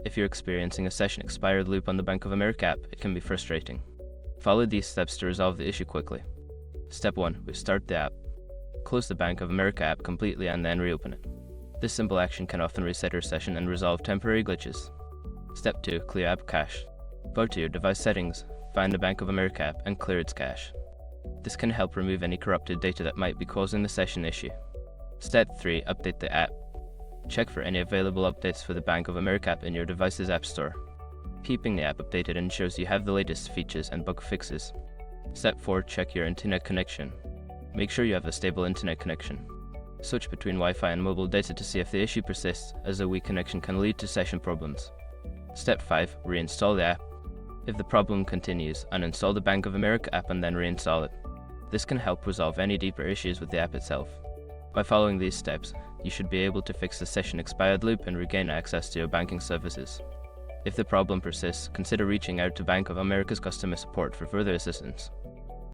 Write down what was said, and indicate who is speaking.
Speaker 1: If you're experiencing a session expired loop on the Bank of America app, it can be frustrating. Follow these steps to resolve the issue quickly. Step 1. Restart the app. Close the Bank of America app completely and then reopen it. This simple action can often reset your session and resolve temporary glitches. Step 2. Clear app cache. Go to your device settings, find the Bank of America app, and clear its cache. This can help remove any corrupted data that might be causing the session issue. Step 3. Update the app. Check for any available updates for the Bank of America app in your device's app store. Keeping the app updated ensures you have the latest features and bug fixes. Step 4. Check your internet connection. Make sure you have a stable internet connection. Switch between Wi-Fi and mobile data to see if the issue persists, as a weak connection can lead to session problems. Step 5. Reinstall the app. If the problem continues, uninstall the Bank of America app and then reinstall it. This can help resolve any deeper issues with the app itself. By following these steps, you should be able to fix the session expired loop and regain access to your banking services. If the problem persists, consider reaching out to Bank of America's customer support for further assistance.